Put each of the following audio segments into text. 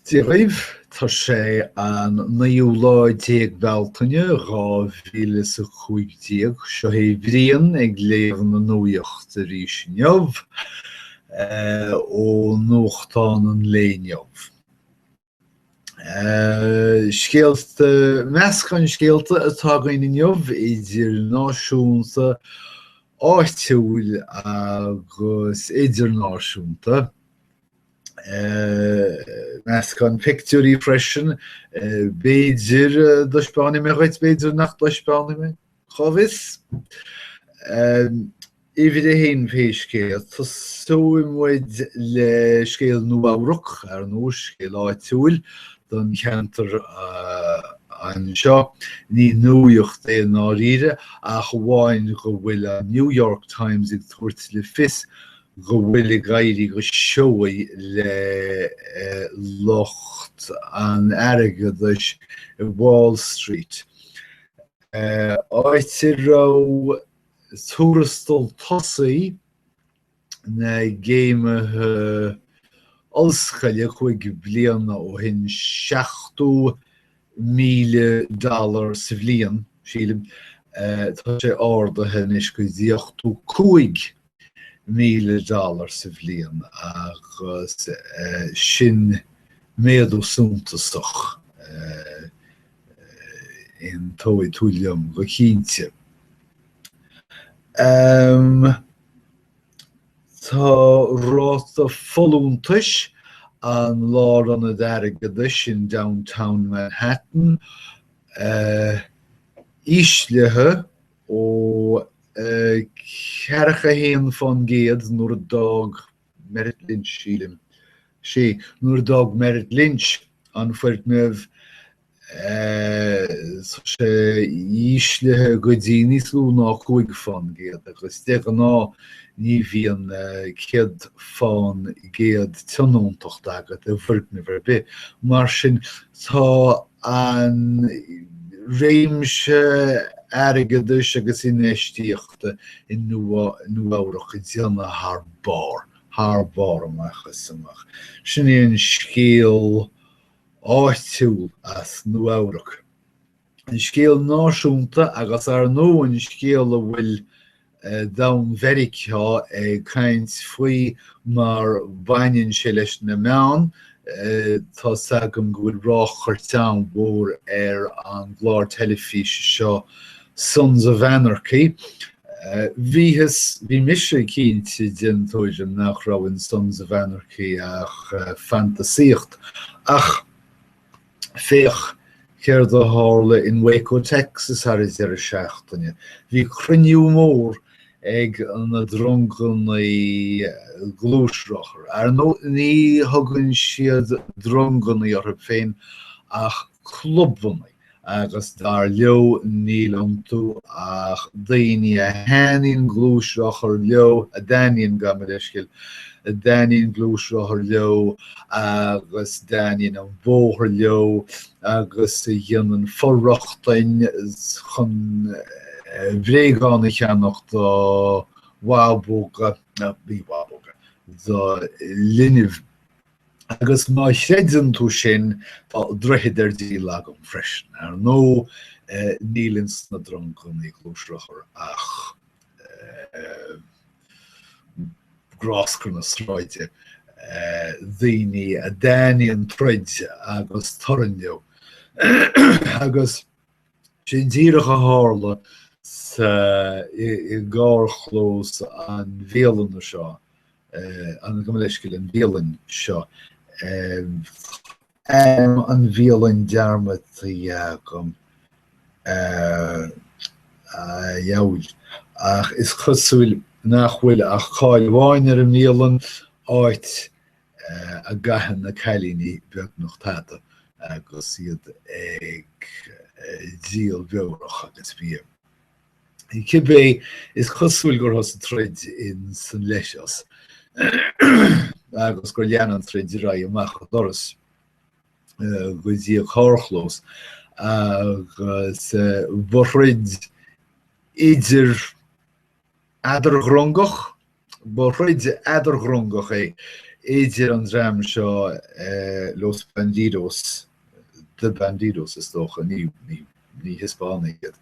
Díobh tá sé an naoláidéag Beltaine 2015 seo é bhríon ag léamh na nuacht a rís neamh ó nuachtán an léneamh. Meascán scéalta atá gaoine neamh idir náisiúnta áitiúil agus idirnáisiúnta. Meascán pictiúí freisin béidir dospeánaí mé chuid béidir nach dospeánaí mé chovis. Évid é héin fééis scéal Tásúim muid le scéal nuamhrach ar núis scéal áitiúil don cheantar an seo ní nuacht é an áiríre ach bháin go bhfuil a New York Times ag tuairt le fios go bhfuil i gcairí go seoigh le locht an airgeadais i Wall Street. Áitir rá túrastal tosaí na géimethe olscaile chuig bliana ó hin $7,000,000 sa bhliain sílim. Tá sé áirithe is go $8,000,000 sa bhliain agus sin méadú súntasach in tóid túileam go chinnte. Tá ráta folúntais an lár an airgeadais in downtown Manhattan íslethe ó cearcha héan fan géad nuair a dag Merritt Lynch sílim. Nuair a dag Merritt Lynch an fuirt meh sé íslethe go dtí níos lú ná 5 fan géad agus de ná ní bhíon céad fan géad tionúntacht agat a bhuirt mé bhar be. Mar sin tá an réimse airgeadais agus inéistíochta in nuamhrach i dteanna thar bár amachchas amach. Sin é an scéal áitiúil as nuamhrach. An scéal náisiúnta agus ar nó an scéal a bhfuil dam Mheiriceá ag caint faoi mar baineann sé leis na meán. Tá sagam go bhfuil rá chuirteann mhór ar an gláir teilifíse seo Sons of Anarchy. Bhí mise cinnte déantóide nach raibhann Sons of Anarchy ach fantasíocht ach féach céir do hála in Waco, Texas ar is ar a seachtaine. Bhí cruinniú mór ag na drungannaí glúisrochar. Ar nó ní thugann siad drungannaí ar féin ach clubhannaí agus dar leo nílam tú ach daoine a thainaíonn glúisrochar leo a dainaíonn gamariscil a dainaíonn glúisrochar leo agus dainaíonn an bóthar leo agus a dhéanann forreachtain chun bhréagána cheannach do Wabóga do linimh. Agus má séideann tú sin tá droichead dí leagam freisin. Ar nó nílinn na drungannaí glúisrochar ach gráscar na sráide. Dhaoine a dainaíonn troid agus torann leo. Agus sin díreach a hála i gár chlós an bhéalann seo, an gomleiscil an bhéalann seo. An bhéalann dearmat gom jaúil. Ach is chusúil nach bhfuil ach cáil bháin ar an bhéalann áit a gaithan na cailíní beag nach táta agus iad ag díal bheoirach agus bhí. I cibé is chusúil gur has a troid in san leisas. Agus gur leanan troid ra amach doras go dtí a chárchlós agus bhreid idir adarghrongach é éidir an dram seo Los Bandidos, de Bandidos is toch ní Hispániad.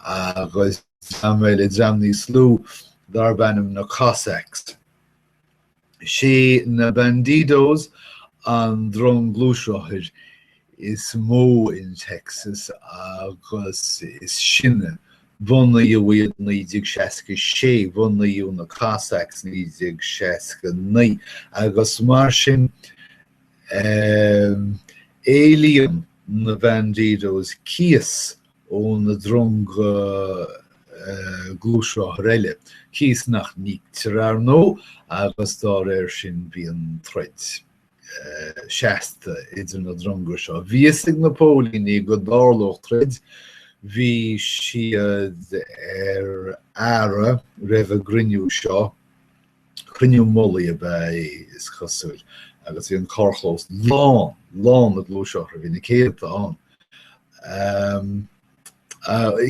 Agus le dram ní slú dar bennim na Cossacks. Sí na Bandidos an dron glúiseoir is mó in Texas agus is sinne bhna iad nídig seaca sé bhna iú na Cossacks nídig seaca ní agus mar sin éilion na Bandidos cías ó na dron glúiseoir eile cías nach ní tar nó agus dar sin bhíon troid seasta idir na dronga seo. Bhíosigh Napóleoní go dárlóch troid hí siad ara raibh a grinniú seo crinniú mollaí a bheith is chosúil agus bhí an carchlós lán na glúiseoir bhí na céadta an.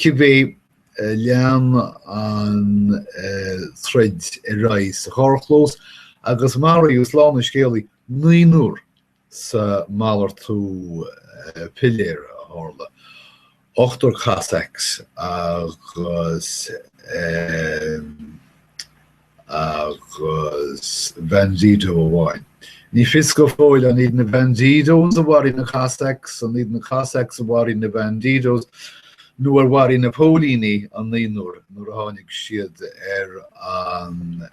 Cibé lean an troid I ráis a carchlós agus mar ús lán na scéalaí níúr sa málar tú pilléir a hála. 8 Cossacks agus Bandido amháin. Ní fis go fóil an iad na Bandidos a bhharí na Cossacks, an iad na Cossacks a bhharí na Bandidos, nuair bhharí Napóleoní an níúr nuair a tháinig siad an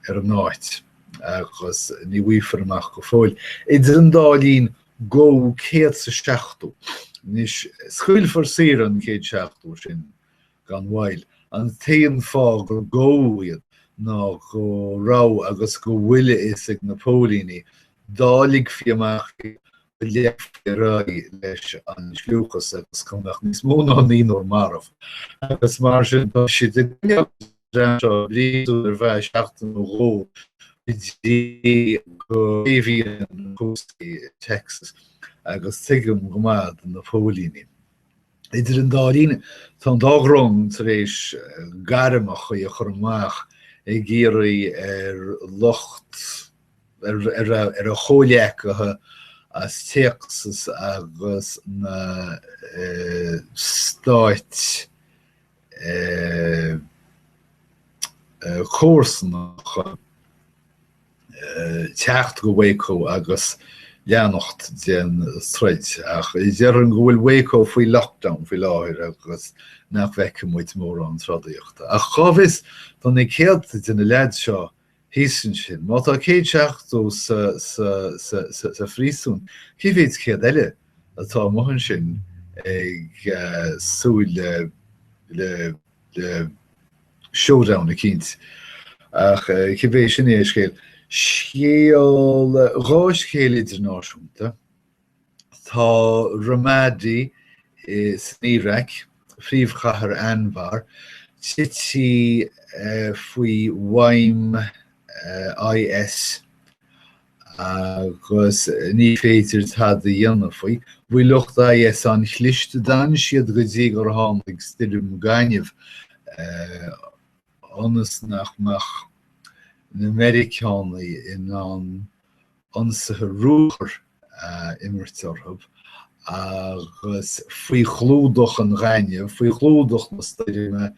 náit. Agus ní bhuiifar amach go fóil. Idir an dálín go 160. Nis schuilfar sir an 160 sin gan bhhail. An taon fá gur góiad ná go rá agus go bhuile is ag Napóleoní dálig fi amach rá leis an slúchas agus chumach níos mó ná níor marmh. Agus mar sin si bríú bheith 16 go éhíon Costa Texas agus tuigim go mad an Napóleoní. Idir an dálíne tá dágrong tar éis garamach a churmach ag géirí locht a chóleacathe as Texas agus na stáit chósanach teacht go Waco agus leanocht den troid. Ach I ddearan go bhfuil Waco faoi lockdown faoi láthir agus nach bheice muid mór an trádaíochta. A chomhis don ag céalt den na lead seo hísan sin. Má tá 160 sa phríosún, cí féad céad eile atá mohan sin ag súil le showdown a cínt. Ach cí bhéh sin é scéal. Scéal ráiscéal idirnáisiúnta tá Ramadi is Níreach phríomhchathair Anbar tití faoi Waim IS agus ní féidir tá a dhéanamh faoi. Bhuileocht IS an chlichte dan siad go dtí gur tháinig stirim gaiineh anas nachmach na Americanánaí in an ansathe rúchar imirtarthab agus faoi chlúdach an ghaine, faoi chlúdach na stairime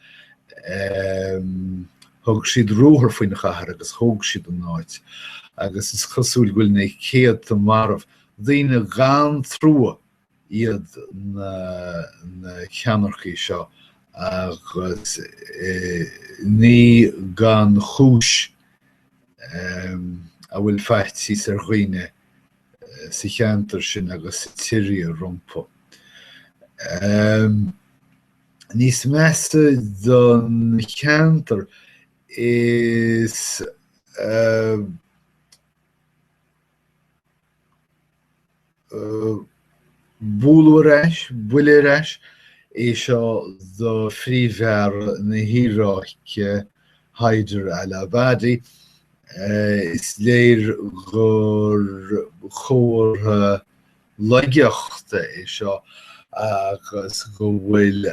thug siad rúthar faoin na chathair agus thug siad an náid. Agus is cosúil bhfuil na céad tá marmh daoine gan trúa iad na cheannarchaí seo agus ní gan chúis a bhfuil feithsí ar dhaoine sa cheantar sin agus sa tírí a rompa. Níos measa don cheantar is buileareis é seo do phríomhhear na híráice Haider al-Abadi. Is léir gur chomhartha laigeachta é seo agus go bhfuil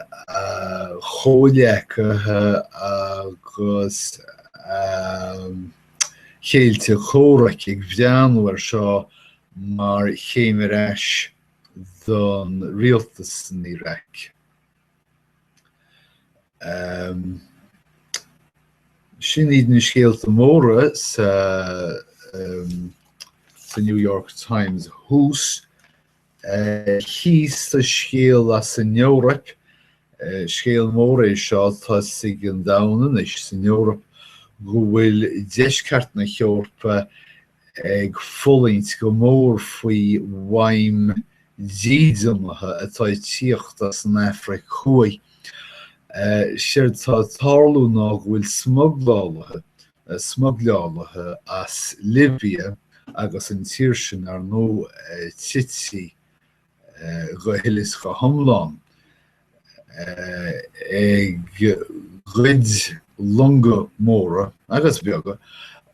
chóleacathe agus chéilte chóraic ag bheanúir seo mar chéimar eis don rialtas ní raic. Sin iad na scéalta móra sa New York Times hús hís sa scéal as in Eorop, scéal móra é seo tá sig an danan is san Eorop go bhfuil deisceart na Cheorpa ag fullaint go mór faoi bhaim díodamatha atá tíocht as an Afraic chuaigh. Séir tá tarlú ná bhfuil smuglálathe as Libya agus an tír sin ar nó tití go hilis go thomláin ag gcuid longa móra agus beaga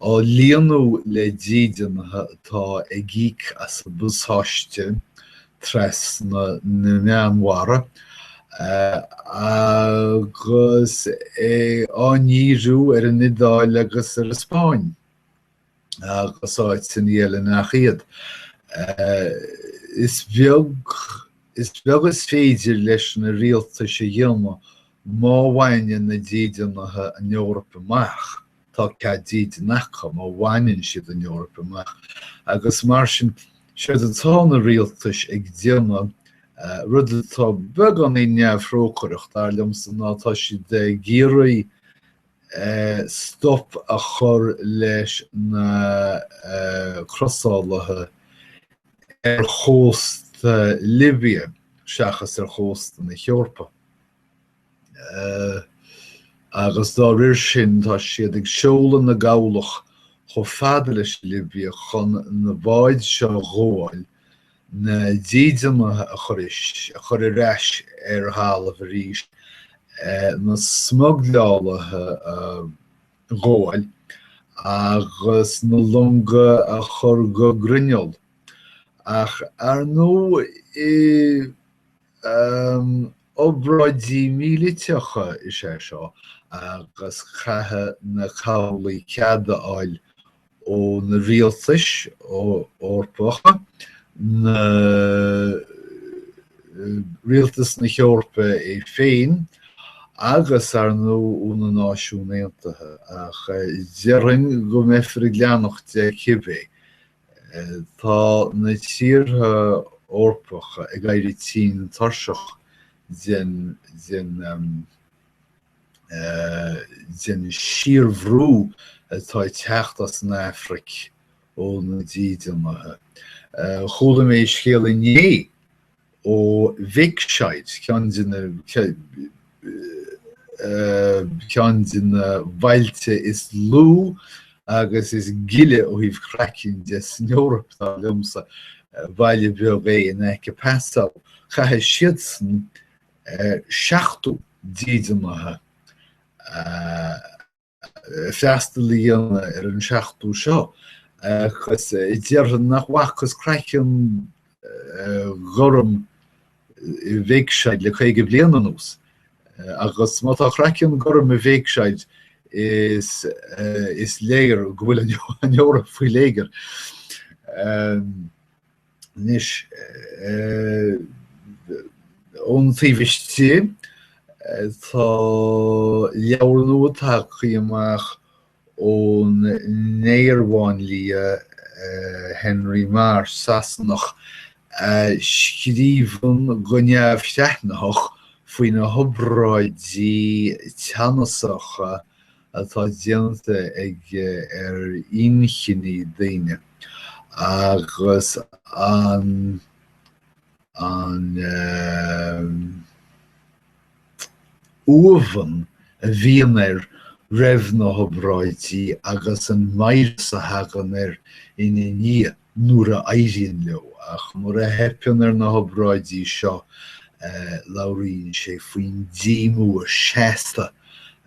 á líonú le díodamatha atá ag gíc as a busáiste tres na meánmhara agus áníú ar an Nidáil agus ar a Spáin agus áit san éile nach iad. Is beag is féidir leis na rialta sé dhéalma má bhaine na díodanatha an Eorop amach. Tá cead díod nacha má bhaineann siad an Eorop amach. Agus mar sin séad atá na rialtas ag déanamh rud atá beag an é neamhrócaireacht ar liomsa nátá siad de géirí stop a chur leis na crosálathe ar chóst Libya seachas ar chóst na Cheorpa. Agus dá riir sin tá siad ag seoladh na gabhlach cho fada leis Libya chun na báid seo gháil na díodamatha a chur ireis ar tháilamh arís na smuglálathe gháil agus na longa a chur go grinneol. Ach ar nó i obráidí míliteacha is é seo agus chathe na cabhlaí ceada áil ó na rialtais ó Orpacha, na rialtas na Cheorpa é féin agus ar nó ó na náisiúnaontaithe ach dearann go mbeidh leannacht de cibé. Tá na tíortha Orpacha ag éirí tín tarseach den siarmhrú atá teacht as an Afraic ó na díodamatha. Chúla mé scéal inné ó Vicheid ceann na bhailte is lú agus is gile ó híh cracinn de san Eorop tá liomsa bhaile beag é in aice pastal. Chathe siad san 7 díodamatha feastalíonna ar an 7 seo. Chus I ddearann nach bhachas cracinn ghurum I Vicheid le 50 bliain anús. Agus má tá cracinn ghurum I Vicheid is léir go bhfuil an Eorop faoi léigear. Nis ón taobhistí tá leabharnú tacaí amach ón néarbháin lia Henry Marr Sassenach scríbhann go neamhteachnach faoi na hobráidí teannasacha atá déanta ag ar inchinní daoine. Agus an uamhan a bhíonn ar raibh na hobráidí agus an mair sa hagan ar ina ní nuair a éiríonn leo ach mar a heipionn ar na hobráidí seo labhraíonn sé faoin díomú a séasta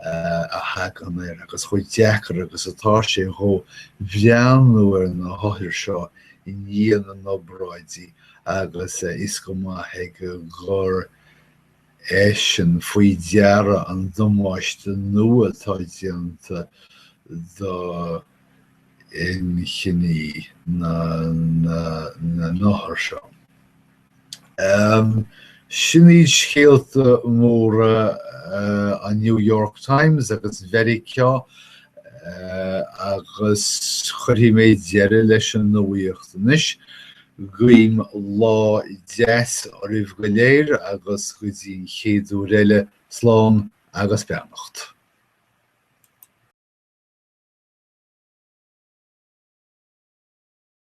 a hagan ar agus chuid deachar agus atá sé cho bheanú ar na hothir seo I níon an hobráidí agus is go maithe go gur éisian faoi deara an domáiste nua atá déanta do in chinní na náthir seo. Sinníd scéalta móra a New York Times agus Vericá agus chuirí méid deire leis an nuíochtanis Guím lá 10 a rih go léir agus go dtí chéadú réile slán agus beannacht.